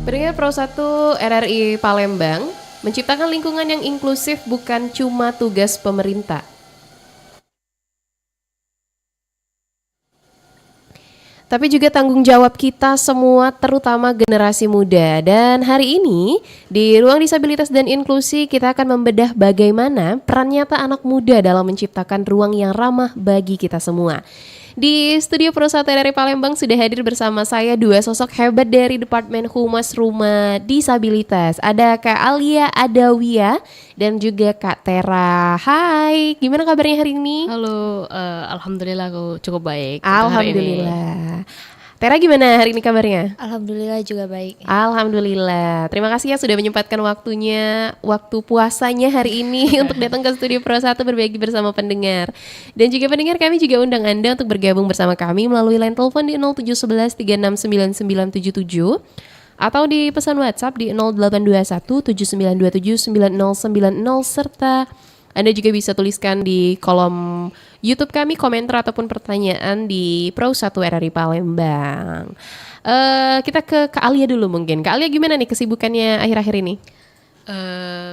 Pendengar Pro 1 RRI Palembang, menciptakan lingkungan yang inklusif bukan cuma tugas pemerintah. Tapi juga tanggung jawab kita semua, terutama generasi muda. Dan hari ini di Ruang Disabilitas dan Inklusi kita akan membedah bagaimana peran nyata anak muda dalam menciptakan ruang yang ramah bagi kita semua. Di studio Pro 1 dari Palembang sudah hadir bersama saya dua sosok hebat dari Departemen Humas Rumah Disabilitas. Ada Kak Alia Adawiyah dan juga Kak Tera. Hai, gimana kabarnya hari ini? Halo, alhamdulillah aku cukup baik untuk hari ini. Alhamdulillah. Tera gimana hari ini kabarnya? Alhamdulillah juga baik. Alhamdulillah. Terima kasih ya sudah menyempatkan waktu puasanya hari ini untuk datang ke Studio Pro 1 berbagi bersama pendengar. Dan juga pendengar, kami juga undang Anda untuk bergabung bersama kami melalui line telepon di 0711 369977 atau di pesan WhatsApp di 0821 7927 9090 serta Anda juga bisa tuliskan di kolom YouTube kami komentar ataupun pertanyaan di Pro 1 RRI Palembang. Kita ke Kak Alia dulu mungkin. Kak Alia gimana nih kesibukannya akhir-akhir ini?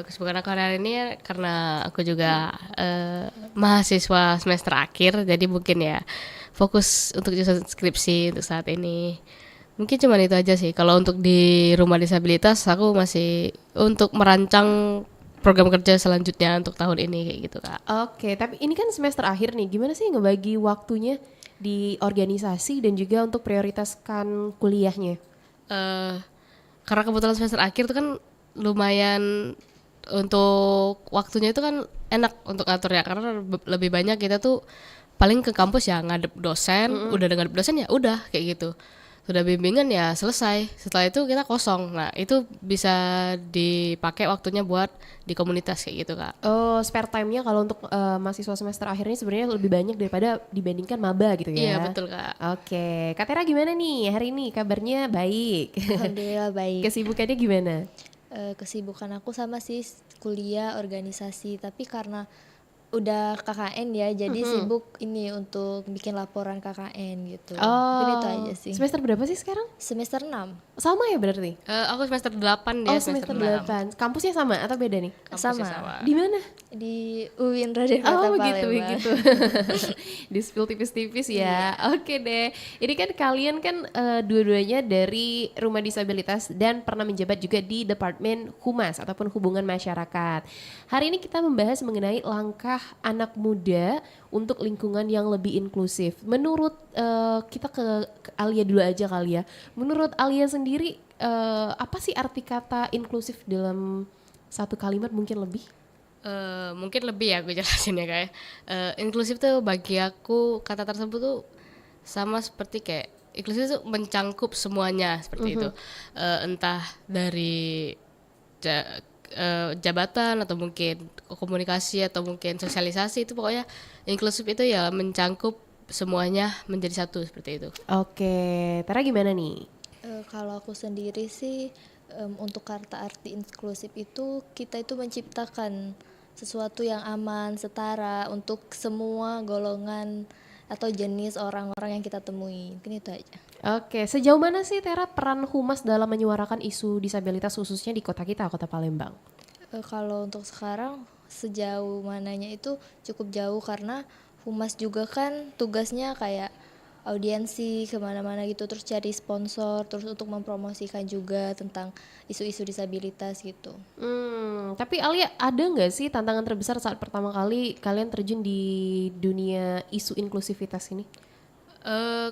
Kesibukan aku hari ini ya, karena aku juga mahasiswa semester akhir, jadi mungkin ya fokus untuk jurusan skripsi untuk saat ini. Mungkin cuma itu aja sih. Kalau untuk di rumah disabilitas, aku masih untuk merancang program kerja selanjutnya untuk tahun ini kayak gitu, Kak. Oke, tapi ini kan semester akhir nih. Gimana sih ngebagi waktunya di organisasi dan juga untuk prioritaskan kuliahnya? Karena kebetulan semester akhir itu kan lumayan untuk waktunya itu kan enak untuk ngatur ya, karena lebih banyak kita tuh paling ke kampus ya ngadep dosen, udah ngadep dosen ya udah kayak gitu. Sudah bimbingan ya selesai. Setelah itu kita kosong. Nah, itu bisa dipakai waktunya buat di komunitas kayak gitu, Kak. Oh, spare time-nya kalau untuk mahasiswa semester akhir ini sebenarnya lebih banyak daripada dibandingkan maba gitu ya? Iya, betul, Kak. Oke, Kak Tera gimana nih hari ini? Kabarnya baik? Alhamdulillah baik. Kesibukannya gimana? Kesibukan aku sama sih kuliah organisasi, tapi karena udah KKN ya, jadi sibuk ini untuk bikin laporan KKN gitu. Mungkin itu aja sih. Semester berapa sih sekarang? Semester 6. Sama ya berarti? Aku semester 8 dia Oh, semester 8. Kampusnya sama atau beda nih? Sama. Di mana? Di UIN Raden Kota Oh, Palembang. begitu. Di spill tipis-tipis ya. Oke deh. Ini kan kalian kan dua-duanya dari Rumah Disabilitas dan pernah menjabat juga di Departemen Humas ataupun Hubungan Masyarakat. Hari ini kita membahas mengenai langkah anak muda untuk lingkungan yang lebih inklusif. Menurut kita ke Alia dulu aja kali ya. Menurut Alia sendiri apa sih arti kata inklusif dalam satu kalimat mungkin lebih? Mungkin lebih ya aku jelasin ya, kayak inklusif tuh bagi aku kata tersebut tuh sama seperti kayak inklusif tuh mencangkup semuanya seperti itu. Entah dari jabatan atau mungkin komunikasi atau mungkin sosialisasi, itu pokoknya inklusif itu ya mencangkup semuanya menjadi satu seperti itu. Oke, Tara gimana nih? Kalau aku sendiri sih untuk kata arti inklusif itu kita itu menciptakan sesuatu yang aman, setara untuk semua golongan atau jenis orang-orang yang kita temui. Mungkin itu aja. Oke, sejauh mana sih Tera peran Humas dalam menyuarakan isu disabilitas khususnya di kota kita, Kota Palembang? Kalau untuk sekarang sejauh mananya itu cukup jauh, karena Humas juga kan tugasnya kayak audiensi kemana-mana gitu, terus cari sponsor, terus untuk mempromosikan juga tentang isu-isu disabilitas gitu. Tapi Alia, ada nggak sih tantangan terbesar saat pertama kali kalian terjun di dunia isu inklusivitas ini?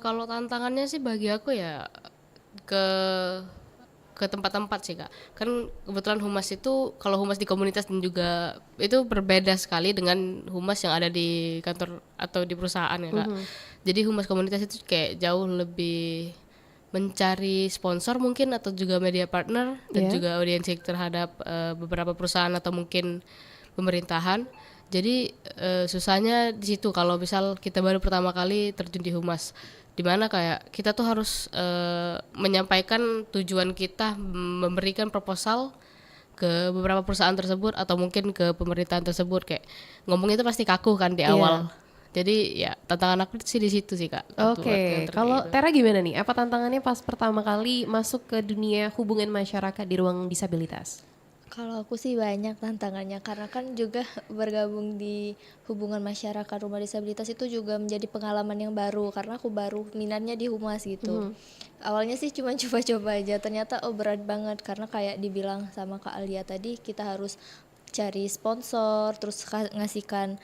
Kalau tantangannya sih bagi aku ya ke tempat-tempat sih, Kak. Kan kebetulan humas itu, kalau humas di komunitas dan juga itu berbeda sekali dengan humas yang ada di kantor atau di perusahaan ya, Kak. Jadi humas komunitas itu kayak jauh lebih mencari sponsor mungkin atau juga media partner dan juga audiensi terhadap beberapa perusahaan atau mungkin pemerintahan. Jadi susahnya di situ kalau misal kita baru pertama kali terjun di humas, dimana kayak kita tuh harus menyampaikan tujuan kita memberikan proposal ke beberapa perusahaan tersebut atau mungkin ke pemerintahan tersebut, kayak ngomongnya itu pasti kaku kan di awal. Jadi ya tantangan aku sih di situ sih Kak. untuk Oke, terkait kalau itu. Tera gimana nih? Apa tantangannya pas pertama kali masuk ke dunia hubungan masyarakat di ruang disabilitas? Kalau aku sih banyak tantangannya karena kan juga bergabung di hubungan masyarakat rumah disabilitas itu juga menjadi pengalaman yang baru karena aku baru minatnya di humas gitu. Awalnya sih cuma coba-coba aja, ternyata oh berat banget karena kayak dibilang sama Kak Alia tadi kita harus cari sponsor, terus ngasihkan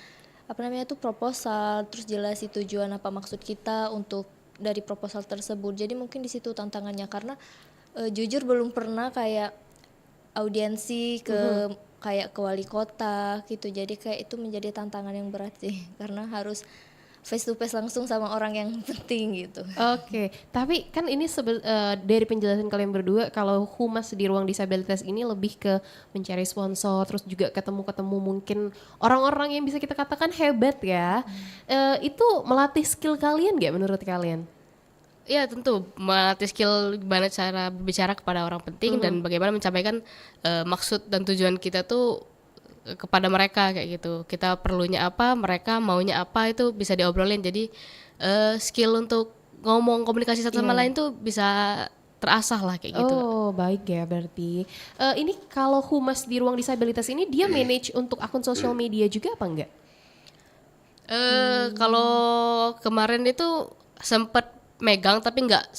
apa namanya tuh proposal, terus jelasin tujuan apa maksud kita untuk dari proposal tersebut. Jadi mungkin di situ tantangannya karena jujur belum pernah kayak audiensi ke kayak ke wali kota gitu, jadi kayak itu menjadi tantangan yang berat sih karena harus face to face langsung sama orang yang penting gitu. Oke, tapi kan ini dari penjelasan kalian berdua kalau humas di ruang disabilitas ini lebih ke mencari sponsor, terus juga ketemu-ketemu mungkin orang-orang yang bisa kita katakan hebat ya. Itu melatih skill kalian nggak menurut kalian? Iya tentu melatih skill gimana cara berbicara kepada orang penting dan bagaimana mencapaikan maksud dan tujuan kita tuh kepada mereka kayak gitu. Kita perlunya apa, mereka maunya apa itu bisa diobrolin. Jadi skill untuk ngomong komunikasi satu sama lain tuh bisa terasah lah kayak gitu. Oh, baik ya berarti. Ini kalau humas di ruang disabilitas ini dia manage untuk akun sosial media juga apa enggak? Kalau kemarin itu sempet megang tapi nggak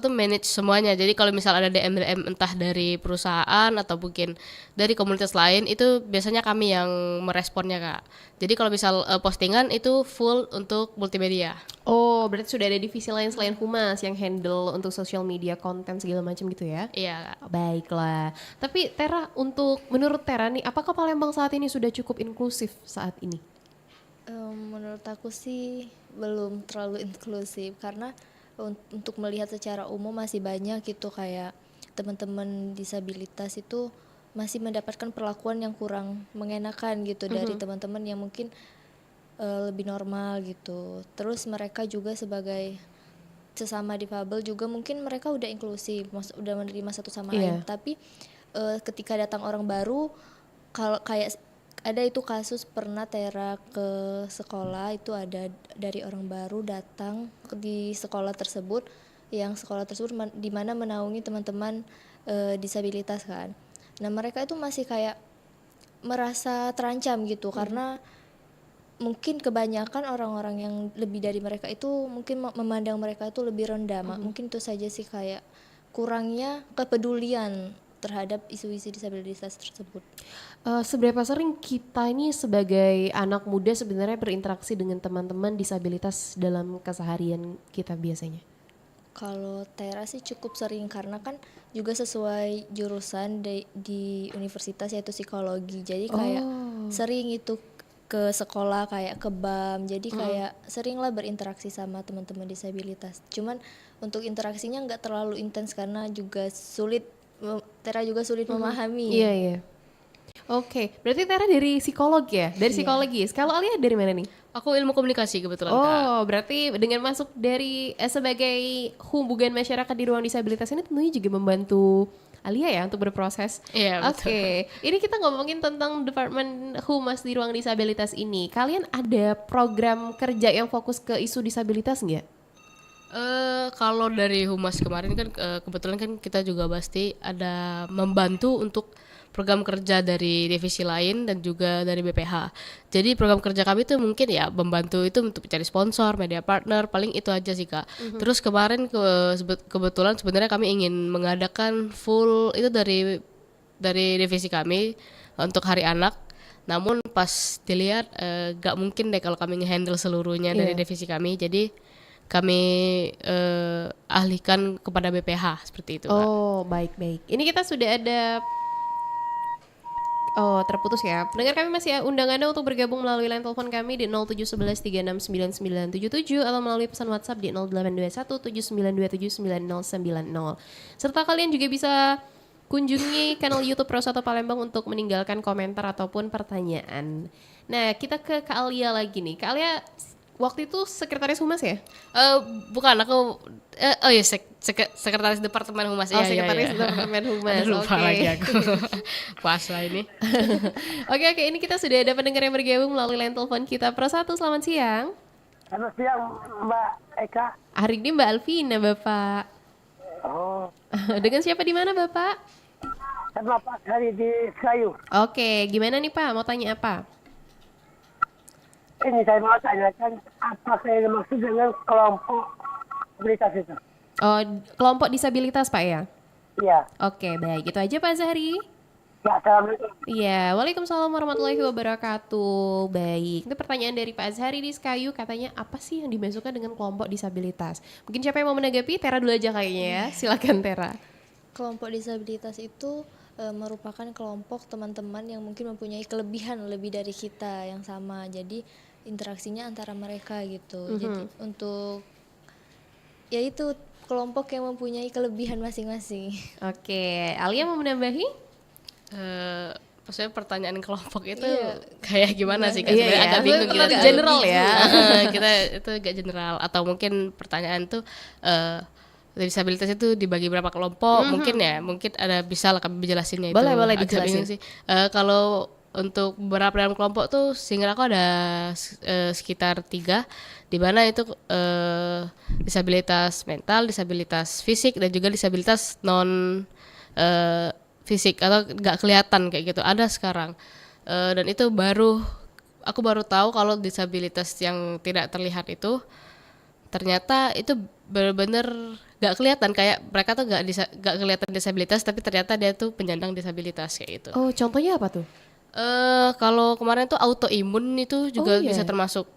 manage semuanya. Jadi kalau misal ada DM entah dari perusahaan atau mungkin dari komunitas lain itu biasanya kami yang meresponnya Kak. Jadi kalau misal postingan itu full untuk multimedia. Oh, berarti sudah ada divisi lain selain humas yang handle untuk social media, konten segala macam gitu ya? Iya Kak. Baiklah. Tapi Tera, menurut Tera nih, apakah Palembang saat ini sudah cukup inklusif saat ini? Menurut aku sih belum terlalu inklusif karena untuk melihat secara umum masih banyak gitu kayak teman-teman disabilitas itu masih mendapatkan perlakuan yang kurang mengenakan gitu dari teman-teman yang mungkin lebih normal gitu. Terus mereka juga sebagai sesama difabel juga mungkin mereka udah inklusif, udah menerima satu sama lain. Tapi ketika datang orang baru, kalau kayak ada itu kasus pernah Tera ke sekolah itu ada dari orang baru datang di sekolah tersebut, yang sekolah tersebut di mana menaungi teman-teman disabilitas kan. Nah mereka itu masih kayak merasa terancam gitu karena mungkin kebanyakan orang-orang yang lebih dari mereka itu mungkin memandang mereka itu lebih rendah. Mungkin itu saja sih kayak kurangnya kepedulian terhadap isu-isu disabilitas tersebut. Seberapa sering kita ini sebagai anak muda sebenarnya berinteraksi dengan teman-teman disabilitas dalam keseharian kita biasanya? Kalau Tera sih cukup sering karena kan juga sesuai jurusan di universitas yaitu psikologi. Jadi kayak sering itu ke sekolah kayak ke BAM. Jadi kayak seringlah berinteraksi sama teman-teman disabilitas. Cuman untuk interaksinya nggak terlalu intens karena juga Tera juga sulit memahami. Iya, iya. Oke, berarti Tera dari psikolog ya? Dari psikologis. Kalau Alia dari mana nih? Aku ilmu komunikasi kebetulan Kak. Oh, berarti dengan masuk dari sebagai hubungan masyarakat di ruang disabilitas ini tentunya juga membantu Alia ya untuk berproses. Iya, betul. Oke, ini kita ngomongin tentang Departemen Humas di ruang disabilitas ini. Kalian ada program kerja yang fokus ke isu disabilitas nggak? Kalau dari humas kemarin kan kebetulan kan kita juga pasti ada membantu untuk program kerja dari divisi lain dan juga dari BPH. Jadi program kerja kami itu mungkin ya membantu itu untuk mencari sponsor, media partner, paling itu aja sih Kak. Terus kemarin kebetulan sebenarnya kami ingin mengadakan full itu dari divisi kami untuk Hari Anak. Namun pas dilihat gak mungkin deh kalau kami nge-handle seluruhnya dari divisi kami. Jadi kami alihkan kepada BPH seperti itu Kak. Oh, baik-baik. Ini kita sudah ada terputus ya. Pendengar kami masih undang Anda untuk bergabung melalui line telepon kami di 0711369977 atau melalui pesan WhatsApp di 082179279090. Serta kalian juga bisa kunjungi kanal YouTube Pro 1 Palembang untuk meninggalkan komentar ataupun pertanyaan. Nah, kita ke Kak Alia lagi nih. Kak Alia, waktu itu sekretaris humas ya? Bukan, aku oh ya sekretaris departemen humas. Oh, Iya, sekretaris iya. departemen humas. Aduh, lupa Oke. lagi aku. Puasa ini. Oke, ini kita sudah ada pendengar yang bergabung melalui line telepon kita. Pro 1, selamat siang. Selamat siang Mbak Eka. Hari ini Mbak Alvina, Bapak. Oh, Dengan siapa di mana, Bapak? sama Pak Hari di Kayu. Oke, gimana nih Pak? Mau tanya apa? Ini saya mau tanyakan apa saya maksud dengan kelompok komunitas itu? Oh, kelompok disabilitas Pak ya? Iya. Oke, baik. Itu aja Pak Zahri. Ya, assalamualaikum. Iya, waalaikumsalam warahmatullahi wabarakatuh. Baik, itu pertanyaan dari Pak Azhari di Sekayu, katanya apa sih yang dimasukkan dengan kelompok disabilitas? Mungkin siapa yang mau menanggapi? Tera dulu aja kayaknya ya, silakan Tera. Kelompok disabilitas itu merupakan kelompok teman-teman yang mungkin mempunyai kelebihan lebih dari kita yang sama. Jadi interaksinya antara mereka gitu. Jadi untuk yaitu kelompok yang mempunyai kelebihan masing-masing. Oke, Alia mau menambahi? Maksudnya pertanyaan kelompok itu Iya. kayak gimana sih? Kak? Iya, Sebenarnya iya. agak bingung Terlalu kita. general ya. Kita itu agak general, atau mungkin pertanyaan tuh disabilitas itu dibagi berapa kelompok? Mungkin ada bisa lah kami jelasinnya itu. Boleh Agak dijelasin. bingung sih. Kalau untuk beberapa dalam kelompok tuh sehingga aku ada sekitar 3, di mana itu disabilitas mental, disabilitas fisik, dan juga disabilitas non fisik atau nggak kelihatan kayak gitu, ada sekarang. Dan itu aku baru tahu kalau disabilitas yang tidak terlihat itu ternyata itu benar-benar nggak kelihatan, kayak mereka tuh nggak kelihatan disabilitas tapi ternyata dia tuh penyandang disabilitas kayak gitu. Oh, contohnya apa tuh? Kalau kemarin tuh autoimun itu juga iya. bisa termasuk.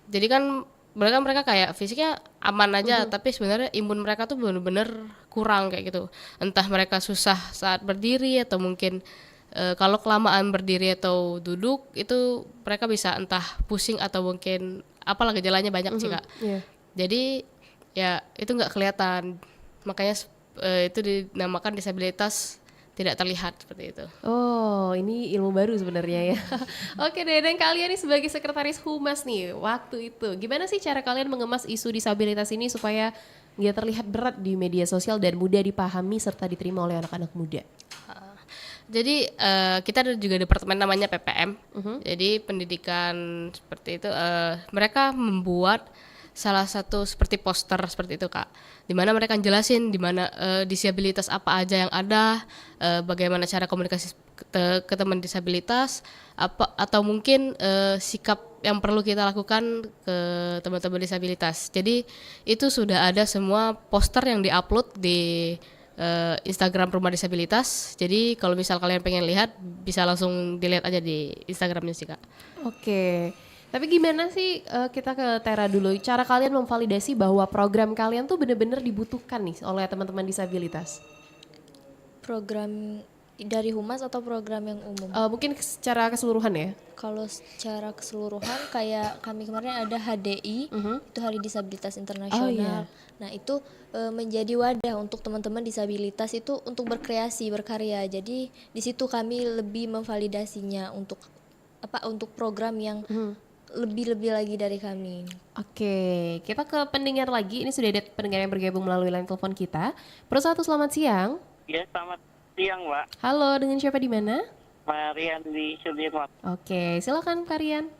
Jadi kan mereka kayak fisiknya aman aja, tapi sebenarnya imun mereka tuh benar-benar kurang kayak gitu. Entah mereka susah saat berdiri, atau mungkin kalau kelamaan berdiri atau duduk itu mereka bisa entah pusing atau mungkin apalah gejalanya banyak sih Kak. Iya. Jadi ya itu nggak kelihatan, makanya itu dinamakan disabilitas tidak terlihat seperti itu. Oh, ini ilmu baru sebenarnya ya. Oke deh, dan kalian nih sebagai sekretaris humas nih, waktu itu gimana sih cara kalian mengemas isu disabilitas ini supaya nggak terlihat berat di media sosial dan mudah dipahami serta diterima oleh anak-anak muda? Jadi kita ada juga departemen namanya PPM. Jadi pendidikan seperti itu, mereka membuat salah satu seperti poster seperti itu Kak, dimana mereka jelasin dimana disabilitas apa aja yang ada, bagaimana cara komunikasi ke teman disabilitas, apa atau mungkin sikap yang perlu kita lakukan ke teman-teman disabilitas. Jadi itu sudah ada semua poster yang diupload di Instagram Rumah Disabilitas. Jadi kalau misal kalian pengen lihat bisa langsung dilihat aja di Instagramnya sih Kak. Oke. Tapi gimana sih, kita ke Tera dulu, cara kalian memvalidasi bahwa program kalian tuh benar-benar dibutuhkan nih oleh teman-teman disabilitas? Program dari humas atau program yang umum? Mungkin secara keseluruhan ya? Kalau secara keseluruhan kayak kami kemarin ada HDI, itu Hari Disabilitas Internasional. Oh, iya. Nah itu menjadi wadah untuk teman-teman disabilitas itu untuk berkreasi, berkarya. Jadi di situ kami lebih memvalidasinya untuk program yang lebih-lebih lagi dari kami. Oke, kita ke pendengar lagi. Ini sudah ada pendengar yang bergabung melalui line telepon kita. Pro 1, selamat siang. Ya, selamat siang Mbak. Halo, dengan siapa di mana? Marian di Sudirman. Oke, silakan Karian.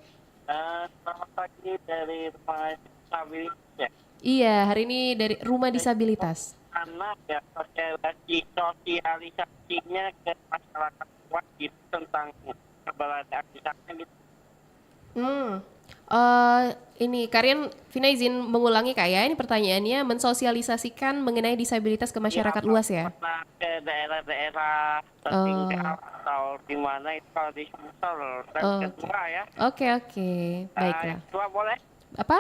Selamat pagi dari Rumah Disabilitas. Iya, hari ini dari Rumah Disabilitas. Karena ya sosialisasinya ke masyarakat wajib tentang keberadaan disabilitas. Ini Karian, Vina izin mengulangi Kak ya. Ini pertanyaannya mensosialisasikan mengenai disabilitas ke masyarakat luas ya? Nah, ke daerah-daerah tertinggal atau di mana itu kalau di Sumsel. Dan kedua ya. Oke, baiklah. Yang kedua boleh? Apa?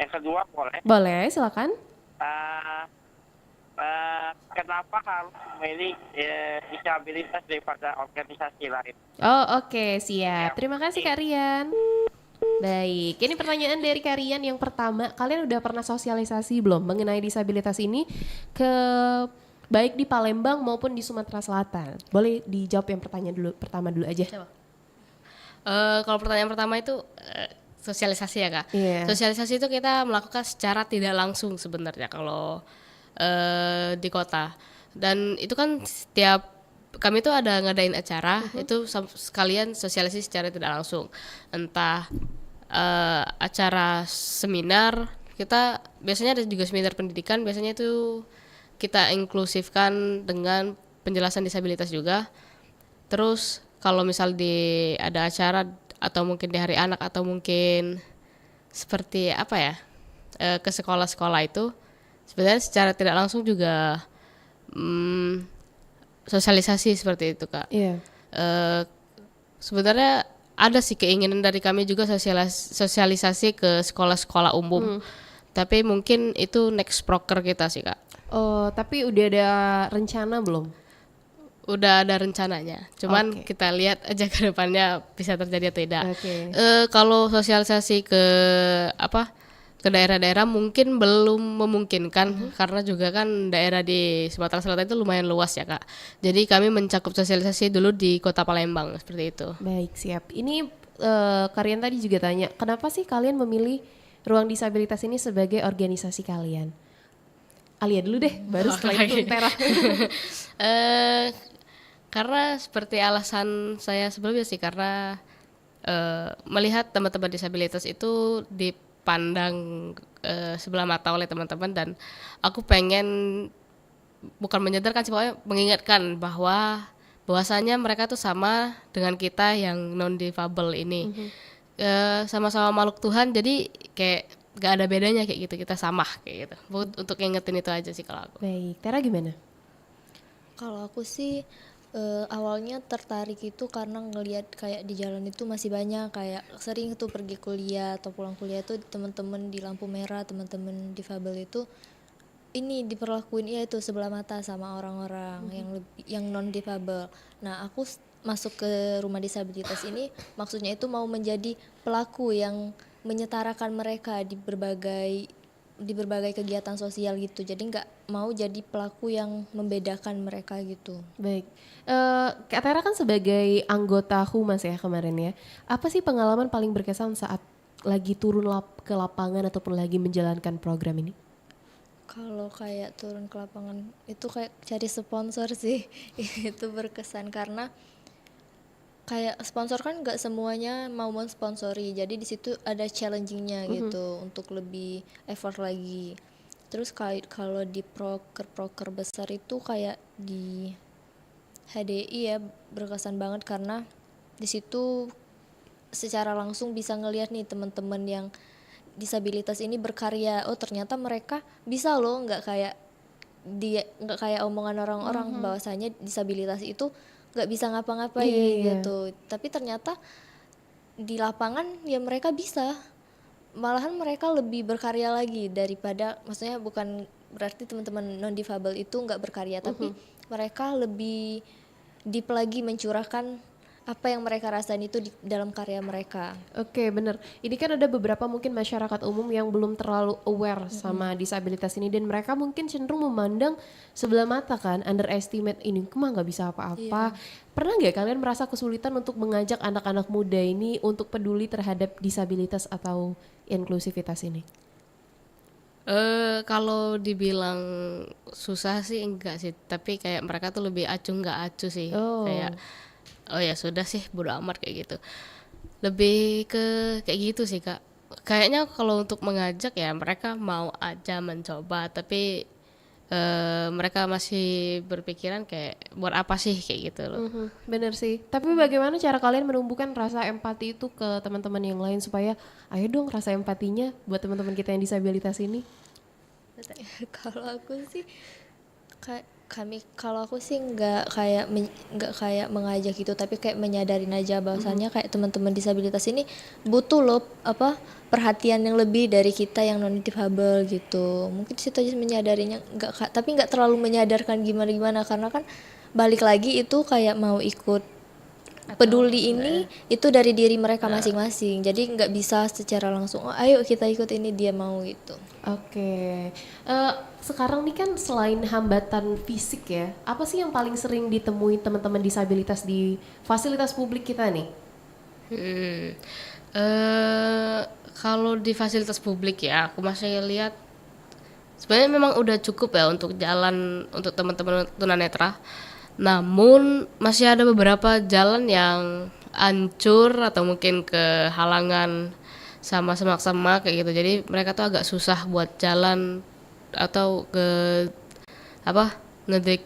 Yang kedua boleh. Boleh, silakan. Kenapa harus memilih disabilitas daripada organisasi lain? Oh, oke, siap. Terima kasih Kak Rian. Baik, ini pertanyaan dari Kak Rian yang pertama. Kalian udah pernah sosialisasi belum mengenai disabilitas ini ke baik di Palembang maupun di Sumatera Selatan? Boleh dijawab yang pertama dulu aja. Kalau pertanyaan pertama itu sosialisasi ya Kak. Iya. Sosialisasi itu kita melakukan secara tidak langsung sebenarnya kalau di kota. Dan itu kan setiap kami tuh ada ngadain acara itu sekalian sosialisasi secara tidak langsung. Entah acara seminar, kita biasanya ada juga seminar pendidikan, biasanya itu kita inklusifkan dengan penjelasan disabilitas juga. Terus kalau misal ada acara atau mungkin di hari anak atau mungkin seperti apa ya, ke sekolah-sekolah itu sebenarnya secara tidak langsung juga sosialisasi seperti itu Kak. Iya. Sebenarnya ada sih keinginan dari kami juga sosialisasi ke sekolah-sekolah umum. Tapi mungkin itu next proker kita sih Kak. Oh, tapi udah ada rencana belum? Udah ada rencananya. Cuman Oke. kita lihat aja ke depannya bisa terjadi atau tidak. Oke. Kalau sosialisasi ke daerah-daerah mungkin belum memungkinkan karena juga kan daerah di Sumatera Selatan itu lumayan luas ya Kak. Jadi kami mencakup sosialisasi dulu di Kota Palembang seperti itu. Baik, siap. Ini Karian tadi juga tanya, kenapa sih kalian memilih Ruang Disabilitas ini sebagai organisasi kalian? Alia dulu deh, baru setelah itu Tera. Karena seperti alasan saya sebelumnya sih, karena melihat teman-teman disabilitas itu dipandang sebelah mata oleh teman-teman, dan aku pengen bukan menyadarkan sih, pokoknya mengingatkan bahwasanya mereka tuh sama dengan kita yang non difabel ini. Sama-sama makhluk Tuhan, jadi kayak gak ada bedanya kayak gitu, kita sama kayak gitu. Untuk ngingetin itu aja sih kalau aku. Baik, Tera gimana? Kalau aku sih awalnya tertarik itu karena ngelihat kayak di jalan itu masih banyak kayak sering tuh pergi kuliah atau pulang kuliah tuh teman-teman di lampu merah, teman-teman difabel itu ini diperlakuin ya itu sebelah mata sama orang-orang yang non difabel. Nah, aku masuk ke rumah disabilitas ini maksudnya itu mau menjadi pelaku yang menyetarakan mereka di berbagai kegiatan sosial gitu. Jadi nggak mau jadi pelaku yang membedakan mereka gitu. Baik, Kak Tera kan sebagai anggota Humas ya kemarin ya. Apa sih pengalaman paling berkesan saat lagi turun ke lapangan ataupun lagi menjalankan program ini? Kalau kayak turun ke lapangan itu kayak cari sponsor sih. Itu berkesan karena kayak sponsor kan nggak semuanya mau mensponsori, jadi di situ ada challengingnya gitu untuk lebih effort lagi. Terus kalau di proker besar itu kayak di HDI ya berkesan banget karena di situ secara langsung bisa ngelihat nih teman-teman yang disabilitas ini berkarya. Oh ternyata mereka bisa loh, nggak kayak omongan orang-orang bahwasanya disabilitas itu nggak bisa ngapa-ngapain gitu. Tapi ternyata di lapangan ya mereka bisa, malahan mereka lebih berkarya lagi daripada, maksudnya bukan berarti teman-teman non difabel itu nggak berkarya, tapi mereka lebih deep lagi mencurahkan apa yang mereka rasain itu di dalam karya mereka. Oke, bener. Ini kan ada beberapa mungkin masyarakat umum yang belum terlalu aware sama disabilitas ini, dan mereka mungkin cenderung memandang sebelah mata kan, underestimate ini, mah nggak bisa apa-apa. Pernah nggak kalian merasa kesulitan untuk mengajak anak-anak muda ini untuk peduli terhadap disabilitas atau inklusivitas ini? Kalau dibilang susah sih enggak sih, tapi kayak mereka tuh lebih acuh nggak acuh sih. Kayak oh ya sudah sih, bodo amat kayak gitu. Lebih ke kayak gitu sih Kak. Kayaknya kalau untuk mengajak ya mereka mau aja mencoba, tapi mereka masih berpikiran kayak buat apa sih kayak gitu loh. Bener sih. Tapi bagaimana cara kalian menumbuhkan rasa empati itu ke teman-teman yang lain supaya ayo dong rasa empatinya buat teman-teman kita yang disabilitas ini? Kalau aku sih kalau aku sih nggak kayak mengajak gitu, tapi kayak menyadarin aja bahwasannya kayak teman-teman disabilitas ini butuh loh perhatian yang lebih dari kita yang non difabel gitu. Mungkin situ aja menyadarinya, tapi nggak terlalu menyadarkan gimana karena kan balik lagi itu kayak mau ikut peduli ini itu dari diri mereka masing-masing, jadi nggak bisa secara langsung ayo kita ikut ini dia mau gitu. Oke. Sekarang nih kan selain hambatan fisik ya, apa sih yang paling sering ditemui teman-teman disabilitas di fasilitas publik kita nih? Kalau di fasilitas publik ya, aku masih lihat sebenarnya memang udah cukup ya untuk jalan untuk teman-teman tunanetra. Namun masih ada beberapa jalan yang hancur atau mungkin kehalangan sama semak-semak kayak gitu. Jadi mereka tuh agak susah buat jalan atau ke apa ngedik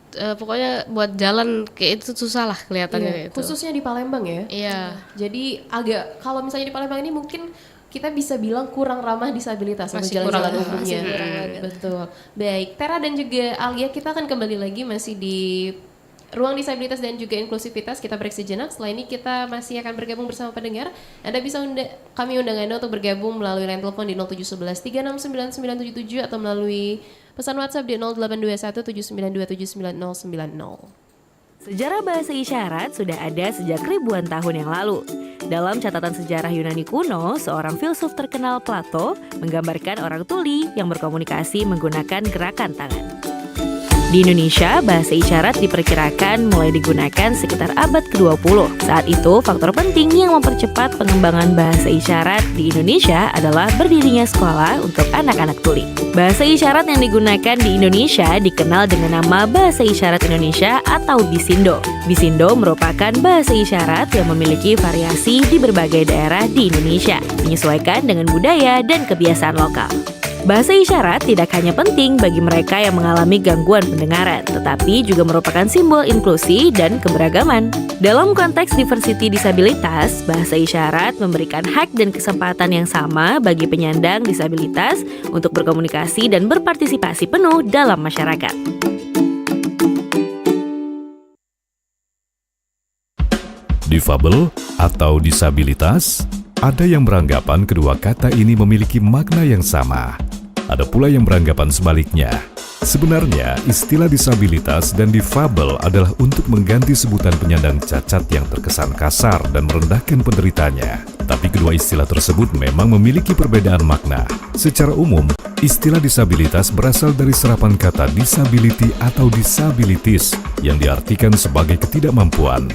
pokoknya buat jalan kayak itu susah lah kelihatannya kayak itu. Khususnya di Palembang ya. Iya. Jadi agak kalau misalnya di Palembang ini mungkin kita bisa bilang kurang ramah disabilitas untuk Masih jalan-jalan kurang, umumnya. masih kurang banget. Betul. Baik, Tera dan juga Alia, kita akan kembali lagi masih di Ruang Disabilitas dan juga Inklusivitas. Kita break sejenak. Setelah ini kita masih akan bergabung bersama pendengar. Anda bisa kami undang Anda untuk bergabung melalui line telepon di 0711 3699977 atau melalui pesan WhatsApp di 0821 792 79090. Sejarah bahasa isyarat sudah ada sejak ribuan tahun yang lalu. Dalam catatan sejarah Yunani kuno, seorang filsuf terkenal Plato menggambarkan orang tuli yang berkomunikasi menggunakan gerakan tangan. Di Indonesia, bahasa isyarat diperkirakan mulai digunakan sekitar abad ke-20. Saat itu, faktor penting yang mempercepat pengembangan bahasa isyarat di Indonesia adalah berdirinya sekolah untuk anak-anak tuli. Bahasa isyarat yang digunakan di Indonesia dikenal dengan nama Bahasa Isyarat Indonesia atau Bisindo. Bisindo merupakan bahasa isyarat yang memiliki variasi di berbagai daerah di Indonesia, menyesuaikan dengan budaya dan kebiasaan lokal. Bahasa isyarat tidak hanya penting bagi mereka yang mengalami gangguan pendengaran, tetapi juga merupakan simbol inklusi dan keberagaman. Dalam konteks diversity disabilitas, bahasa isyarat memberikan hak dan kesempatan yang sama bagi penyandang disabilitas untuk berkomunikasi dan berpartisipasi penuh dalam masyarakat. Difabel atau disabilitas, ada yang beranggapan kedua kata ini memiliki makna yang sama. Ada pula yang beranggapan sebaliknya. Sebenarnya, istilah disabilitas dan difabel adalah untuk mengganti sebutan penyandang cacat yang terkesan kasar dan merendahkan penderitanya. Tapi kedua istilah tersebut memang memiliki perbedaan makna. Secara umum, istilah disabilitas berasal dari serapan kata disability atau disabilities yang diartikan sebagai ketidakmampuan.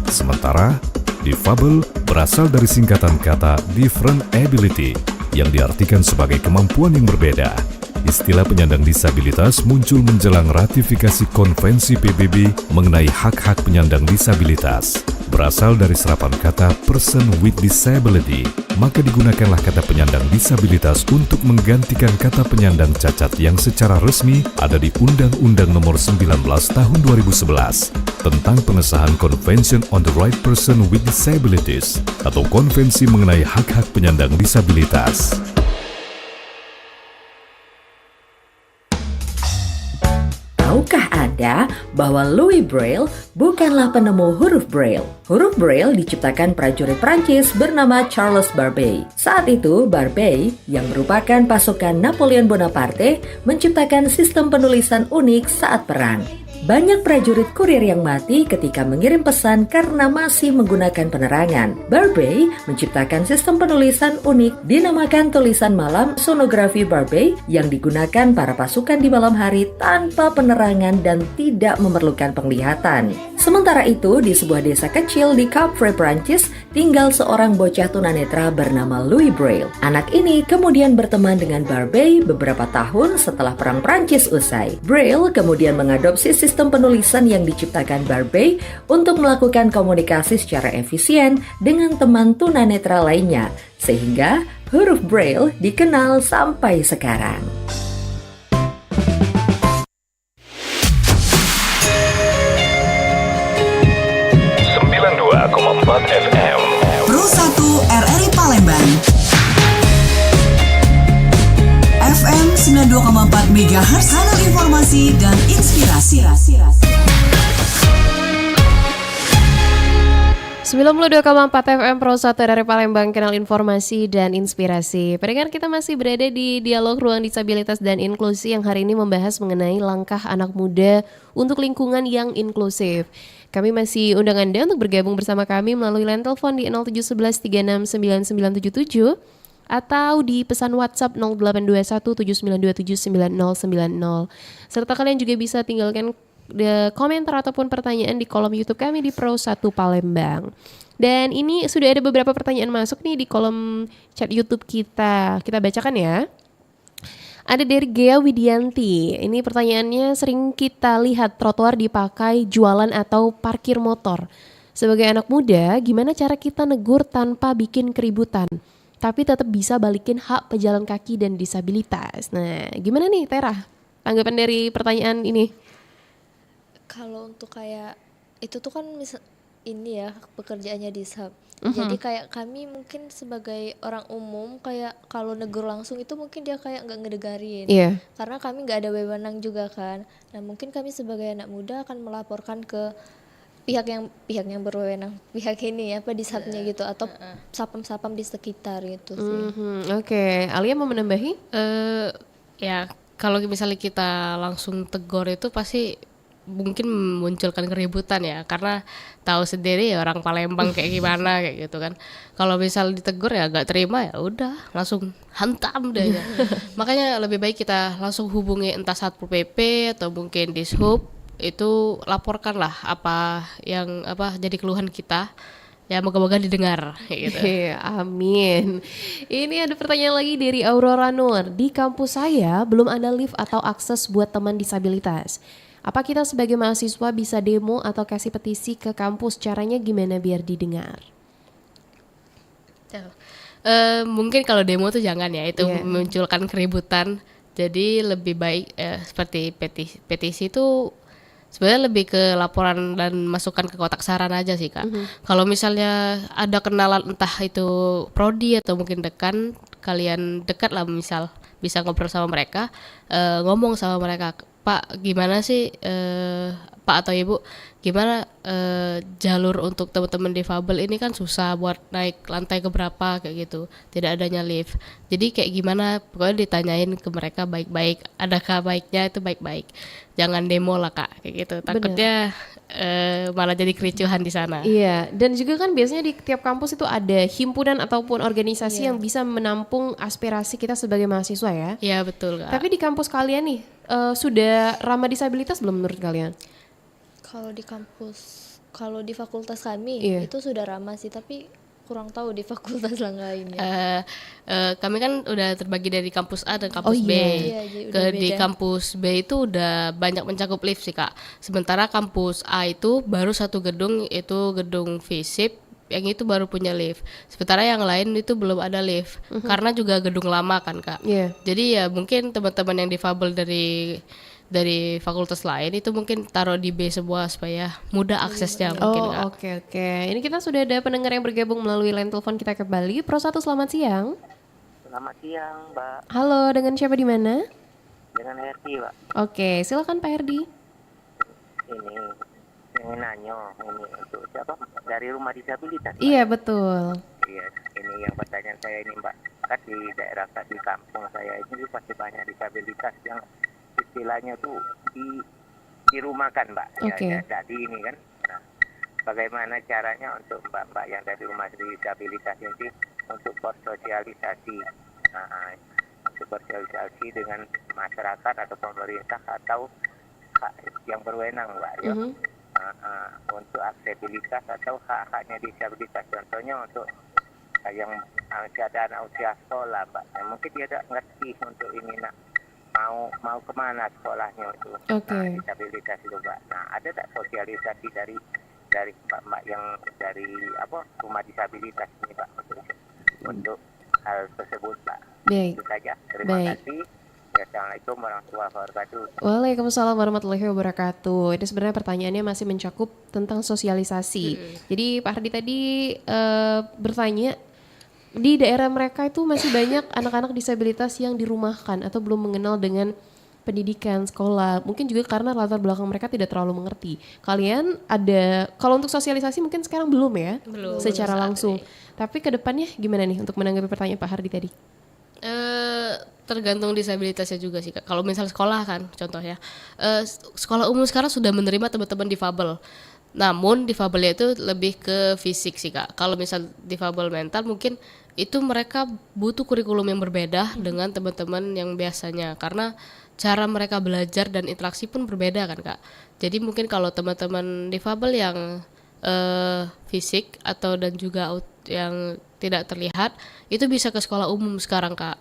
Sementara, difabel berasal dari singkatan kata different ability yang diartikan sebagai kemampuan yang berbeda. Istilah penyandang disabilitas muncul menjelang ratifikasi Konvensi PBB mengenai hak-hak penyandang disabilitas. Berasal dari serapan kata person with disability, maka digunakanlah kata penyandang disabilitas untuk menggantikan kata penyandang cacat yang secara resmi ada di Undang-Undang Nomor 19 Tahun 2011 tentang pengesahan Convention on the Right Person with Disabilities atau Konvensi mengenai hak-hak penyandang disabilitas. Tahukah Anda bahwa Louis Braille bukanlah penemu huruf Braille? Huruf Braille diciptakan prajurit Prancis bernama Charles Barbey. Saat itu, Barbey, yang merupakan pasukan Napoleon Bonaparte, menciptakan sistem penulisan unik saat perang. Banyak prajurit kurir yang mati ketika mengirim pesan karena masih menggunakan penerangan. Barbey menciptakan sistem penulisan unik dinamakan tulisan malam sonografi Barbey yang digunakan para pasukan di malam hari tanpa penerangan dan tidak memerlukan penglihatan. Sementara itu, di sebuah desa kecil di Capre, Prancis, tinggal seorang bocah tunanetra bernama Louis Braille. Anak ini kemudian berteman dengan Barbey beberapa tahun setelah Perang Prancis usai. Braille kemudian mengadopsi sistem penulisan yang diciptakan Barbey untuk melakukan komunikasi secara efisien dengan teman tunanetra lainnya, sehingga huruf Braille dikenal sampai sekarang. FM. Pro 1 RRI Palembang. FM 92,4 MHz, kanal informasi dan inspirasi. 92,4 FM Pro 1 dari Palembang, kanal informasi dan inspirasi. Pendengar, kita masih berada di dialog Ruang Disabilitas dan Inklusi yang hari ini membahas mengenai langkah anak muda untuk lingkungan yang inklusif. Kami masih undang Anda untuk bergabung bersama kami melalui line telepon di 0711 3699977 atau di pesan WhatsApp 0821 792 79090. Serta kalian juga bisa tinggalkan komentar ataupun pertanyaan di kolom YouTube kami di Pro 1 Palembang. Dan ini sudah ada beberapa pertanyaan masuk nih di kolom chat YouTube kita. Kita bacakan ya. Ada dari Gea Widianti. Ini pertanyaannya, sering kita lihat trotoar dipakai jualan atau parkir motor. Sebagai anak muda, gimana cara kita negur tanpa bikin keributan, tapi tetap bisa balikin hak pejalan kaki dan disabilitas? Nah, gimana nih Tera? Tanggapan dari pertanyaan ini? Kalau untuk kayak itu tuh kan ini ya pekerjaannya dishab. Jadi kayak kami mungkin sebagai orang umum kayak kalau negur langsung itu mungkin dia kayak nggak ngedengarin. Iya. Karena kami nggak ada wewenang juga kan. Nah mungkin kami sebagai anak muda akan melaporkan ke pihak yang berwenang, pihak ini apa dishabnya gitu atau sapam-sapam di sekitar gitu sih. Oke, Alia mau menambahi? Ya kalau misalnya kita langsung tegur itu pasti mungkin memunculkan keributan ya, karena tahu sendiri ya orang Palembang kayak gimana kayak gitu kan. Kalau misal ditegur ya nggak terima, ya udah langsung hantam deh ya. Makanya lebih baik kita langsung hubungi entah Satpol PP atau mungkin Dishub, itu laporkanlah apa yang jadi keluhan kita. Ya moga-moga didengar kayak gitu. Amin. Ini ada pertanyaan lagi dari Aurora Nur. Di kampus saya belum ada lift atau akses buat teman disabilitas. Apa kita sebagai mahasiswa bisa demo atau kasih petisi ke kampus? Caranya gimana biar didengar? Mungkin kalau demo tuh jangan ya, itu memunculkan keributan. Jadi lebih baik seperti petisi itu sebenarnya lebih ke laporan dan masukan ke kotak saran aja sih Kak. Kalau misalnya ada kenalan entah itu prodi atau mungkin dekan, kalian dekat lah misal bisa ngobrol sama mereka, ngomong sama mereka, Pak gimana sih Pak atau Ibu, gimana jalur untuk teman-teman difabel ini kan susah buat naik lantai keberapa kayak gitu, tidak adanya lift. Jadi kayak gimana, pokoknya ditanyain ke mereka baik-baik, adakah baiknya itu baik-baik. Jangan demo lah Kak, kayak gitu. Takutnya malah jadi kericuhan di sana. Iya, dan juga kan biasanya di tiap kampus itu ada himpunan ataupun organisasi yang bisa menampung aspirasi kita sebagai mahasiswa ya. Iya betul Kak. Tapi di kampus kalian nih, sudah ramah disabilitas belum menurut kalian? Kalau di fakultas kami itu sudah ramah sih, tapi kurang tahu di fakultas lainnya. Kami kan udah terbagi dari kampus A dan kampus B. Di kampus B itu udah banyak mencakup lift sih Kak. Sementara kampus A itu baru satu gedung, itu gedung FISIP, yang itu baru punya lift. Sementara yang lain itu belum ada lift, karena juga gedung lama kan Kak. Jadi ya mungkin teman-teman yang difabel dari fakultas lain itu mungkin taruh di B semua supaya mudah aksesnya mungkin Kak. Oke. Ini kita sudah ada pendengar yang bergabung melalui line telepon kita kembali. Pro 1, selamat siang. Selamat siang, Mbak. Halo, dengan siapa di mana? Dengan Herdi, Pak. Oke, silakan Pak Herdi. Ini nanyo, ini untuk siapa? Dari rumah disabilitas. Iya, betul. Iya, ini yang pertanyaan saya ini, Mbak. Kan di daerah di kampung saya ini pasti banyak disabilitas yang istilahnya tuh dirumahkan Mbak, ya jadi ini kan. Nah, bagaimana caranya untuk mbak-mbak yang dari rumah disabilitas ini untuk bersosialisasi, untuk bersosialisasi dengan masyarakat atau pemerintah atau yang berwenang Mbak, ya, untuk aksesibilitas atau hak-haknya disabilitas. Contohnya untuk yang keadaan usia sekolah Mbak, nah, mungkin dia tidak ngerti untuk ini mau kemana sekolahnya itu disabilitas itu Mbak. Nah ada tak sosialisasi dari mbak yang dari rumah disabilitas ini Pak untuk hal tersebut Pak. Baik. Itu saja. Terima kasih. Assalamualaikum warahmatullahi wabarakatuh. Waalaikumsalam warahmatullahi wabarakatuh. Ini sebenarnya pertanyaannya masih mencakup tentang sosialisasi. Jadi Pak Hardi tadi bertanya, di daerah mereka itu masih banyak anak-anak disabilitas yang dirumahkan atau belum mengenal dengan pendidikan sekolah. Mungkin juga karena latar belakang mereka tidak terlalu mengerti. Kalian ada, kalau untuk sosialisasi mungkin sekarang belum ya? Belum. Secara langsung. Tapi ke depannya gimana nih untuk menanggapi pertanyaan Pak Hardi tadi? Tergantung disabilitasnya juga sih Kak. Kalau misal sekolah kan contohnya, sekolah umum sekarang sudah menerima teman-teman difabel. Namun difabelnya itu lebih ke fisik sih Kak. Kalau misal difabel mental mungkin itu mereka butuh kurikulum yang berbeda dengan teman-teman yang biasanya, karena cara mereka belajar dan interaksi pun berbeda kan Kak. Jadi mungkin kalau teman-teman difabel yang fisik atau dan juga yang tidak terlihat itu bisa ke sekolah umum sekarang Kak.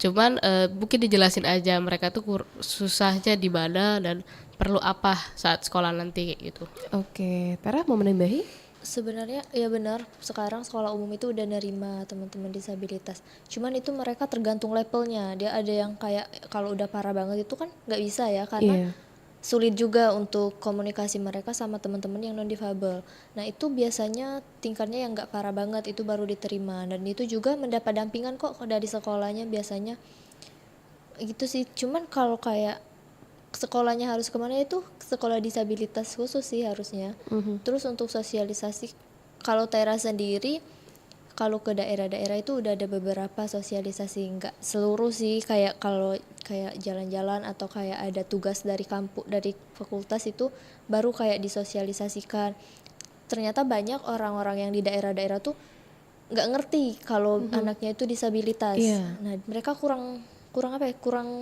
Cuman mungkin dijelasin aja mereka tuh susahnya di mana dan perlu apa saat sekolah nanti kayak gitu. Oke, Tara mau menambahi? Sebenarnya ya benar, sekarang sekolah umum itu udah nerima teman-teman disabilitas. Cuman itu mereka tergantung levelnya. Dia ada yang kayak kalau udah parah banget itu kan nggak bisa ya, karena sulit juga untuk komunikasi mereka sama teman-teman yang non difabel. Nah itu biasanya tingkatnya yang nggak parah banget itu baru diterima, dan itu juga mendapat dampingan kok dari sekolahnya biasanya. Gitu sih. Cuman kalau kayak sekolahnya harus kemana, itu sekolah disabilitas khusus sih harusnya. Terus untuk sosialisasi, kalau Tera sendiri kalau ke daerah-daerah itu udah ada beberapa sosialisasi, nggak seluruh sih, kayak kalau kayak jalan-jalan atau kayak ada tugas dari kampus dari fakultas itu baru kayak disosialisasikan. Ternyata banyak orang-orang yang di daerah-daerah tuh nggak ngerti kalau anaknya itu disabilitas. Nah mereka kurang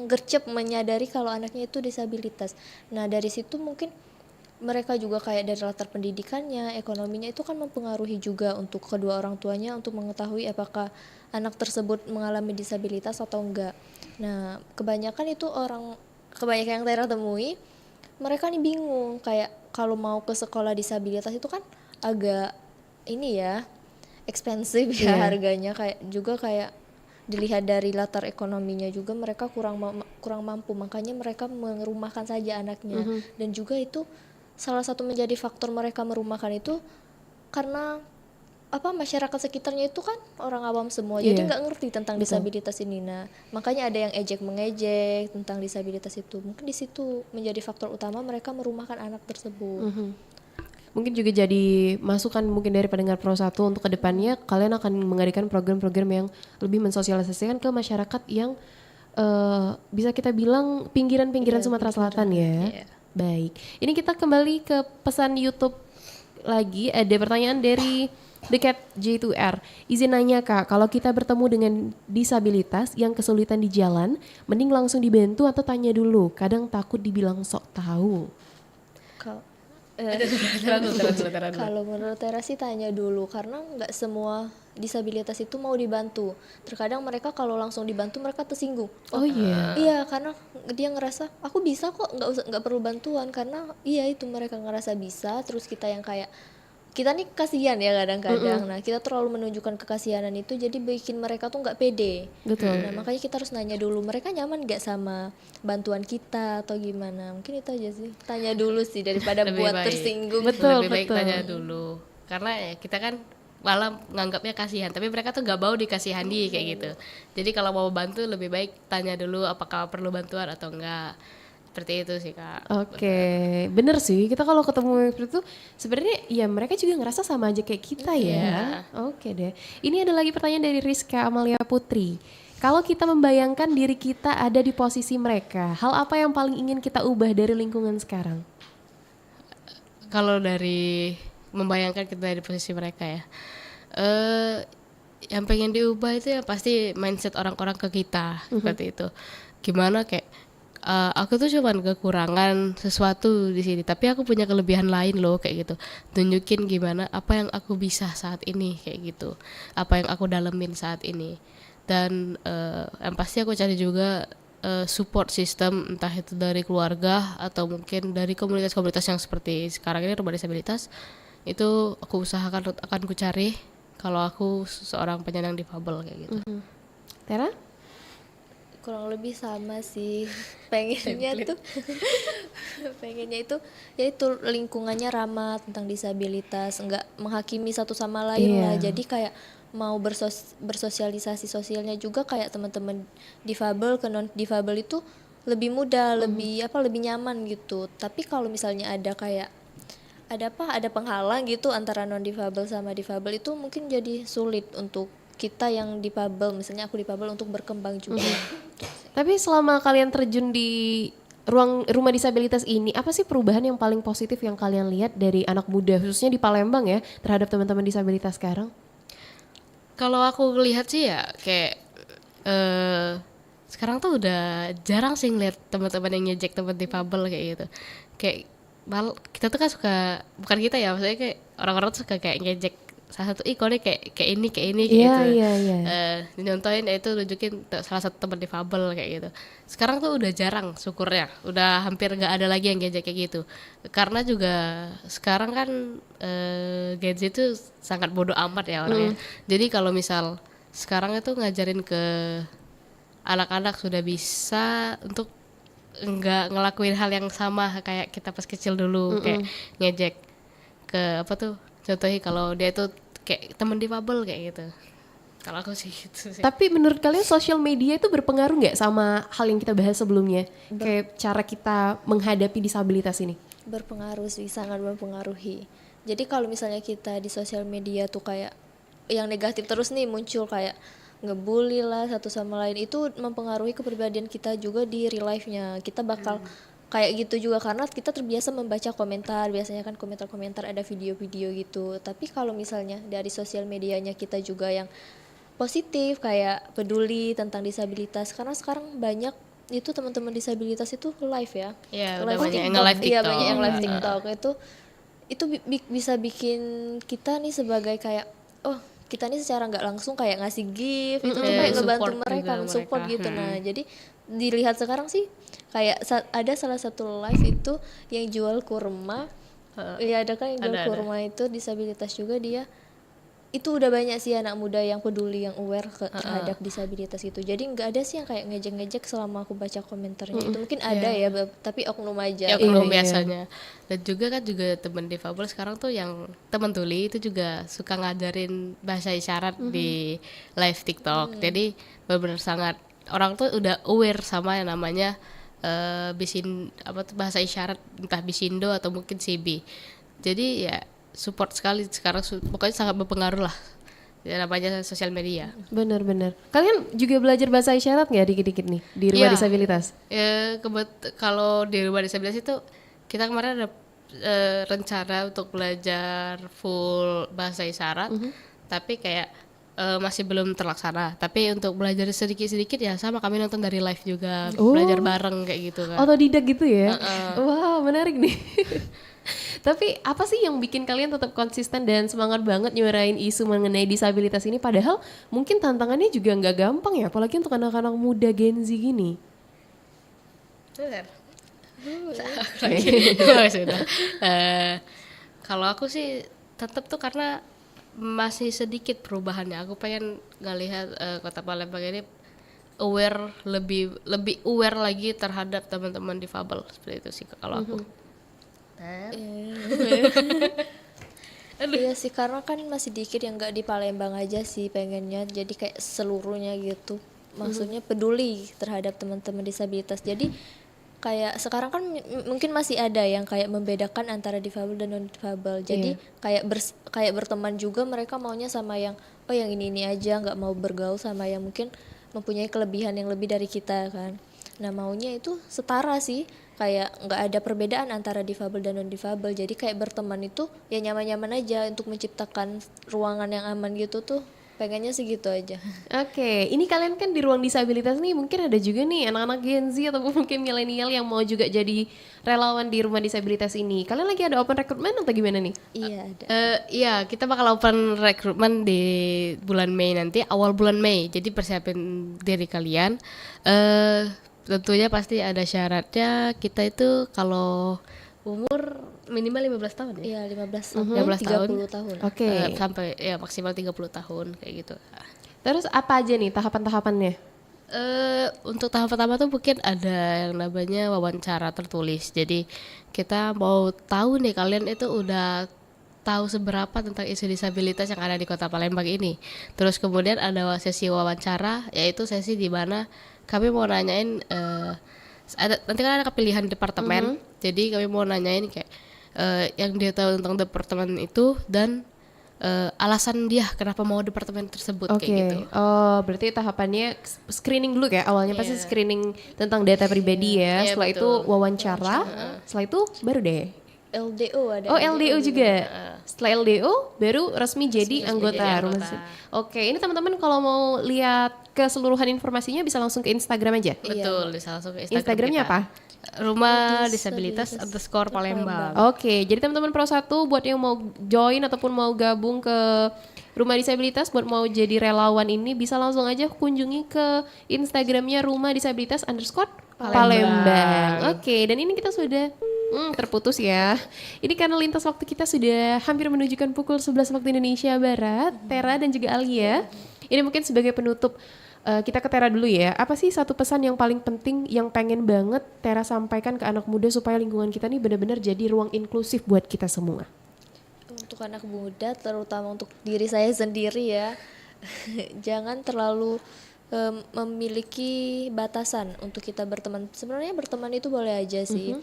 gercep menyadari kalau anaknya itu disabilitas. Nah dari situ mungkin mereka juga kayak dari latar pendidikannya, ekonominya itu kan mempengaruhi juga untuk kedua orang tuanya untuk mengetahui apakah anak tersebut mengalami disabilitas atau enggak. Nah kebanyakan yang Tera temui, mereka nih bingung kayak kalau mau ke sekolah disabilitas itu kan agak ini ya ekspensif ya harganya, kayak juga kayak dilihat dari latar ekonominya juga mereka kurang mampu, makanya mereka merumahkan saja anaknya. Dan juga itu salah satu menjadi faktor mereka merumahkan itu karena masyarakat sekitarnya itu kan orang awam semua, jadi nggak ngerti tentang disabilitas ini. Nah makanya ada yang mengejek tentang disabilitas itu. Mungkin di situ menjadi faktor utama mereka merumahkan anak tersebut. Mungkin juga jadi masukan mungkin dari pendengar Pro 1 untuk kedepannya kalian akan mengadakan program-program yang lebih mensosialisasikan ke masyarakat yang bisa kita bilang pinggiran-pinggiran Sumatera Selatan ya. Baik, ini kita kembali ke pesan YouTube lagi. Ada pertanyaan dari The Cat J2R. Izin nanya Kak, kalau kita bertemu dengan disabilitas yang kesulitan di jalan, mending langsung dibantu atau tanya dulu? Kadang takut dibilang sok tahu. Kalau menurut Tera sih tanya dulu, karena nggak semua disabilitas itu mau dibantu. Terkadang mereka kalau langsung dibantu mereka tersinggung. Iya, karena dia ngerasa aku bisa kok, nggak perlu bantuan, karena itu mereka ngerasa bisa. Terus kita yang kayak kita nih kasihan ya kadang-kadang. Nah kita terlalu menunjukkan kekasihanan itu, jadi bikin mereka tuh nggak pede. Nah makanya kita harus nanya dulu mereka nyaman nggak sama bantuan kita atau gimana. Mungkin itu aja sih, tanya dulu sih daripada buat tersinggung. Lebih baik tanya dulu, karena kita kan malah nganggapnya kasihan, tapi mereka tuh nggak mau dikasihani kayak gitu. Jadi kalau mau bantu lebih baik tanya dulu apakah perlu bantuan atau enggak. Seperti itu sih Kak. Oke, bener sih. Kita kalau ketemu seperti itu, sebenarnya ya mereka juga ngerasa sama aja kayak kita ya. Oke deh. Ini ada lagi pertanyaan dari Rizka Amalia Putri. Kalau kita membayangkan diri kita ada di posisi mereka, hal apa yang paling ingin kita ubah dari lingkungan sekarang? Kalau dari membayangkan kita di posisi mereka ya, yang pengen diubah itu ya pasti mindset orang-orang ke kita seperti itu. Gimana kayak aku tuh cuman kekurangan sesuatu di sini, tapi aku punya kelebihan lain loh kayak gitu. Tunjukin gimana apa yang aku bisa saat ini kayak gitu, apa yang aku dalemin saat ini. Dan yang pasti aku cari juga support system, entah itu dari keluarga atau mungkin dari komunitas-komunitas yang seperti sekarang ini rumah disabilitas. Itu aku usahakan akan ku cari kalau aku seorang penyandang difabel kayak gitu. Tera? Kurang lebih sama sih, pengennya itu ya itu lingkungannya ramah tentang disabilitas, nggak menghakimi satu sama lain lah. Jadi kayak mau bersosialisasi sosialnya juga kayak teman-teman difabel ke non difabel itu lebih mudah, lebih nyaman gitu. Tapi kalau misalnya ada penghalang gitu antara non difabel sama difabel, itu mungkin jadi sulit untuk kita yang difabel, misalnya aku difabel, untuk berkembang juga. Tapi selama kalian terjun di ruang rumah disabilitas ini, apa sih perubahan yang paling positif yang kalian lihat dari anak muda, khususnya di Palembang ya, terhadap teman-teman disabilitas sekarang? Kalau aku lihat sih ya kayak sekarang tuh udah jarang sih ngeliat teman-teman yang ngejek teman difabel kayak gitu. Kayak kita tuh kan suka, bukan kita ya, maksudnya kayak orang-orang tuh suka kayak ngejek salah satu kok nih kayak ini Iya, gitu. iya. Dicontohin itu nunjukin salah satu teman difabel kayak gitu. Sekarang tuh udah jarang, syukurnya udah hampir nggak ada lagi yang ngejek kayak gitu, karena juga sekarang kan Gen Z itu sangat bodoh amat ya orangnya. Jadi kalau misal sekarang itu ngajarin ke anak-anak sudah bisa untuk nggak ngelakuin hal yang sama kayak kita pas kecil dulu, kayak ngejek ke apa tuh, contohnya kalau dia tuh kayak temen difabel kayak gitu. Kalau aku sih gitu sih. Tapi menurut kalian sosial media itu berpengaruh nggak sama hal yang kita bahas sebelumnya? Kayak cara kita menghadapi disabilitas ini? Berpengaruh sih, sangat mempengaruhi. Jadi kalau misalnya kita di sosial media tuh kayak yang negatif terus nih muncul, kayak ngebully lah satu sama lain, itu mempengaruhi kepribadian kita juga di real life-nya. Kita bakal kayak gitu juga karena kita terbiasa membaca komentar, biasanya kan komentar-komentar ada video-video gitu. Tapi kalau misalnya dari sosial medianya kita juga yang positif, kayak peduli tentang disabilitas, karena sekarang banyak itu teman-teman disabilitas itu live ya. Iya, udah Live banyak yang TikTok. nge-live Iya, TikTok. banyak yang live TikTok. Itu bisa bikin kita nih sebagai kayak kita nih secara nggak langsung kayak ngasih gift itu tuh kayak ngebantu support mereka, juga mensupport mereka. gitu. Nah, jadi dilihat sekarang sih kayak ada salah satu live itu yang jual kurma. Iya, ada kan yang jual Ada. kurma itu disabilitas juga dia. Itu udah banyak sih anak muda yang peduli, yang aware terhadap disabilitas itu. Jadi nggak ada sih yang kayak ngejek-ngejek selama aku baca komentarnya. Itu mungkin ada ya, tapi oknum aja. Ya oknum biasanya. Dan juga kan juga teman difabel sekarang tuh yang teman tuli itu juga suka ngajarin bahasa isyarat di live TikTok. Jadi benar-benar sangat orang tuh udah aware sama yang namanya bahasa isyarat, entah Bisindo atau mungkin CB. Jadi ya support sekali sekarang, pokoknya sangat berpengaruh lah ya, namanya sosial media. Bener-bener. Kalian juga belajar bahasa isyarat nggak dikit-dikit nih di rumah Iya. disabilitas? Kalau di rumah disabilitas itu kita kemarin ada rencana untuk belajar full bahasa isyarat, tapi kayak masih belum terlaksana. Tapi untuk belajar sedikit-sedikit ya sama, kami nonton dari live juga, belajar bareng kayak gitu kan. Otodidak gitu ya? Wow, menarik nih. Tapi apa sih yang bikin kalian tetap konsisten dan semangat banget nyuarain isu mengenai disabilitas ini? Padahal mungkin tantangannya juga nggak gampang ya, apalagi untuk anak-anak muda Gen Z gini. Sudah. Kalau aku sih tetap tuh karena masih sedikit perubahannya. Aku pengen ngelihat Kota Palembang ini lebih aware lagi terhadap teman-teman difabel, seperti itu sih kalau aku. Iya sih, karena kan masih dikit yang nggak di Palembang aja sih pengennya, jadi kayak seluruhnya gitu. Maksudnya peduli terhadap teman-teman disabilitas. Jadi kayak sekarang kan mungkin masih ada yang kayak membedakan antara difabel dan non difabel. Jadi kayak berteman juga, mereka maunya sama yang yang ini aja, nggak mau bergaul sama yang mungkin mempunyai kelebihan yang lebih dari kita kan. Nah, maunya itu setara sih, kayak nggak ada perbedaan antara difabel dan non difabel. Jadi kayak berteman itu ya nyaman-nyaman aja, untuk menciptakan ruangan yang aman gitu tuh pengennya segitu aja. Oke, ini kalian kan di ruang disabilitas nih, mungkin ada juga nih anak-anak Gen Z ataupun mungkin milenial yang mau juga jadi relawan di rumah disabilitas ini. Kalian lagi ada open recruitment atau gimana nih? Iya, ada. Iya, kita bakal open recruitment di bulan Mei nanti, awal bulan Mei. Jadi persiapin diri kalian. Tentunya pasti ada syaratnya. Kita itu kalau umur minimal 15 tahun ya. Iya, 15 sampai 30 tahun. Oke. Sampai ya maksimal 30 tahun kayak gitu. Terus apa aja nih tahapan-tahapannya? Untuk tahap pertama tuh mungkin ada yang namanya wawancara tertulis. Jadi kita mau tahu nih kalian itu udah tahu seberapa tentang isu disabilitas yang ada di Kota Palembang ini. Terus kemudian ada sesi wawancara, yaitu sesi di mana kami mau nanyain nanti kan ada kepilihan departemen. Jadi kami mau nanyain kayak yang dia tahu tentang departemen itu dan alasan dia kenapa mau departemen tersebut kayak gitu. Oh, berarti tahapannya screening dulu ya. Awalnya pasti screening tentang data pribadi ya. Iya, Setelah itu betul. wawancara. Setelah itu baru deh LDO ada. Oh, LDO juga. Setelah LDO baru resmi jadi anggota jadi rumah. anggota. Oke, ini teman-teman kalau mau lihat keseluruhan informasinya bisa langsung ke Instagram aja. Betul, bisa langsung ke Instagram Instagramnya kita. apa? Rumah Disabilitas _Palembang. Oke, jadi teman-teman Pro 1 buat yang mau join ataupun mau gabung ke Rumah Disabilitas, buat mau jadi relawan ini bisa langsung aja kunjungi ke Instagramnya Rumah Disabilitas _Palembang. Oke, dan ini kita sudah terputus ya. Ini karena lintas waktu kita sudah hampir menunjukkan pukul 11 waktu Indonesia Barat. Tera dan juga Alia. Ini mungkin sebagai penutup kita ke Tera dulu ya. Apa sih satu pesan yang paling penting yang pengen banget Tera sampaikan ke anak muda supaya lingkungan kita nih benar-benar jadi ruang inklusif buat kita semua? Untuk anak muda, terutama untuk diri saya sendiri ya, jangan terlalu memiliki batasan untuk kita berteman. Sebenarnya berteman itu boleh aja sih.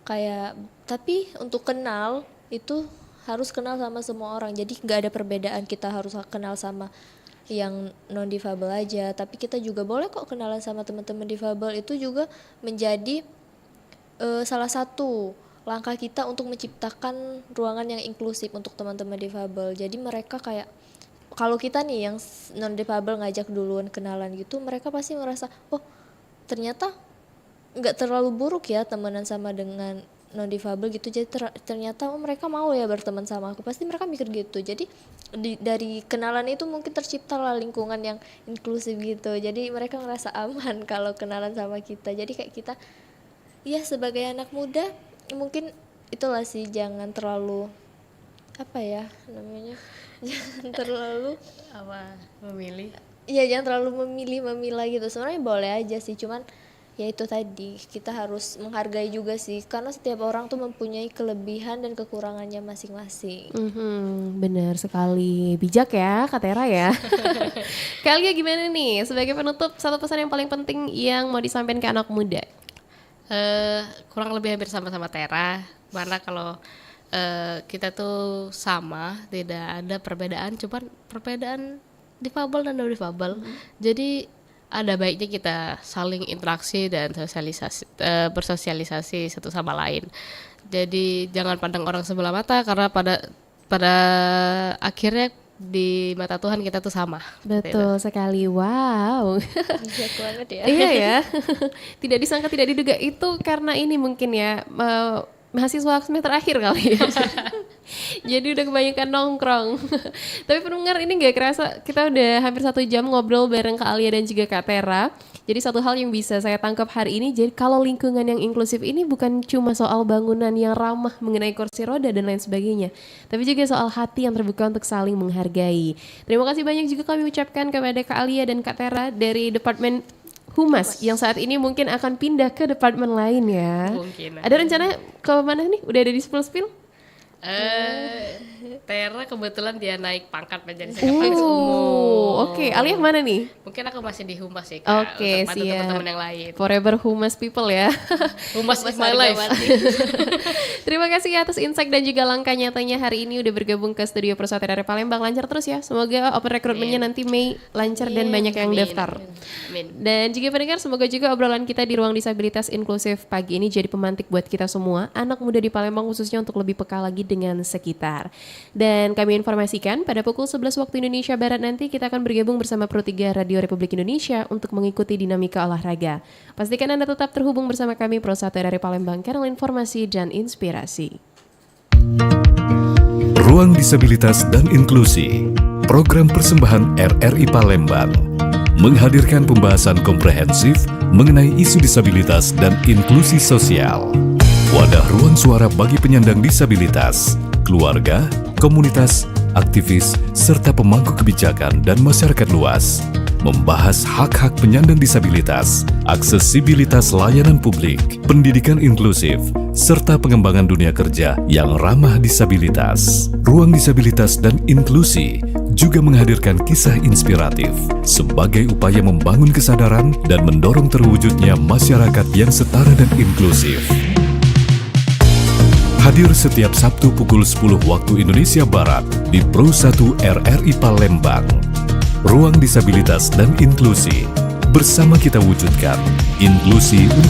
Kayak, tapi untuk kenal itu harus kenal sama semua orang. Jadi nggak ada perbedaan kita harus kenal sama yang non difabel aja, tapi kita juga boleh kok kenalan sama teman-teman difabel. Itu juga menjadi salah satu langkah kita untuk menciptakan ruangan yang inklusif untuk teman-teman difabel. Jadi mereka kayak, kalau kita nih yang non difabel ngajak duluan kenalan gitu, mereka pasti merasa, oh ternyata nggak terlalu buruk ya temenan sama dengan non difabel gitu. Jadi ternyata mereka mau ya berteman sama aku, pasti mereka mikir gitu. Jadi dari kenalan itu mungkin terciptalah lingkungan yang inklusif gitu. Jadi mereka ngerasa aman kalau kenalan sama kita. Jadi kayak kita ya sebagai anak muda mungkin itulah sih, jangan terlalu apa ya namanya, jangan terlalu memilih. Iya, jangan terlalu memilah gitu. Sebenarnya boleh aja sih, cuman ya itu tadi, kita harus menghargai juga sih, karena setiap orang tuh mempunyai kelebihan dan kekurangannya masing-masing. Benar sekali, bijak ya Kak Tera ya. Kalian gimana nih sebagai penutup, satu pesan yang paling penting yang mau disampaikan ke anak muda? Kurang lebih hampir sama-sama Tera, karena kalau kita tuh sama, tidak ada perbedaan, cuman perbedaan difabel dan non difabel. Jadi ada baiknya kita saling interaksi dan bersosialisasi satu sama lain. Jadi jangan pandang orang sebelah mata, karena pada akhirnya di mata Tuhan kita tuh sama. Betul sekali, wow. Bijak banget ya. Iya ya. Tidak disangka tidak diduga, itu karena ini mungkin ya mahasiswa semester akhir kali ya. Jadi udah kebanyakan nongkrong. Tapi pendengar, ini gak kerasa kita udah hampir 1 jam ngobrol bareng Kak Alia dan juga Kak Tera. Jadi satu hal yang bisa saya tangkap hari ini, jadi kalau lingkungan yang inklusif ini bukan cuma soal bangunan yang ramah mengenai kursi roda dan lain sebagainya, tapi juga soal hati yang terbuka untuk saling menghargai. Terima kasih banyak juga kami ucapkan kepada Kak Alia dan Kak Tera dari Departemen Humas yang saat ini mungkin akan pindah ke departemen lain ya. Mungkin. Ada rencana ke mana nih? Udah ada di spill? Tera kebetulan dia naik pangkat menjadi sekretaris umum. Oke. Alia mana nih? Mungkin aku masih di Humas sih, Kak. Oke, untuk bantu siap. teman-teman yang lain. Forever Humas people ya. Humas is my life. Terima kasih atas insight dan juga langkah nyatanya hari ini udah bergabung ke Studio Pro 1 dari Palembang. Lancar terus ya. Semoga open recruitment-nya nanti Mei lancar dan banyak yang daftar. Amin. Dan juga pendengar, semoga juga obrolan kita di Ruang Disabilitas Inklusif pagi ini jadi pemantik buat kita semua, anak muda di Palembang khususnya, untuk lebih peka lagi dengan sekitar. Dan kami informasikan pada pukul 11 waktu Indonesia Barat nanti kita akan bergabung bersama Pro 3 Radio Republik Indonesia untuk mengikuti dinamika olahraga. Pastikan Anda tetap terhubung bersama kami Pro 1 dari Palembang, kanal informasi dan inspirasi. Ruang Disabilitas dan Inklusi, program persembahan RRI Palembang, menghadirkan pembahasan komprehensif mengenai isu disabilitas dan inklusi sosial. Wadah ruang suara bagi penyandang disabilitas, keluarga, komunitas, aktivis, serta pemangku kebijakan dan masyarakat luas. Membahas hak-hak penyandang disabilitas, aksesibilitas layanan publik, pendidikan inklusif, serta pengembangan dunia kerja yang ramah disabilitas. Ruang Disabilitas dan Inklusi juga menghadirkan kisah inspiratif sebagai upaya membangun kesadaran dan mendorong terwujudnya masyarakat yang setara dan inklusif. Hadir setiap Sabtu pukul 10 waktu Indonesia Barat di Pro 1 RRI Palembang. Ruang Disabilitas dan Inklusi. Bersama kita wujudkan inklusi untuk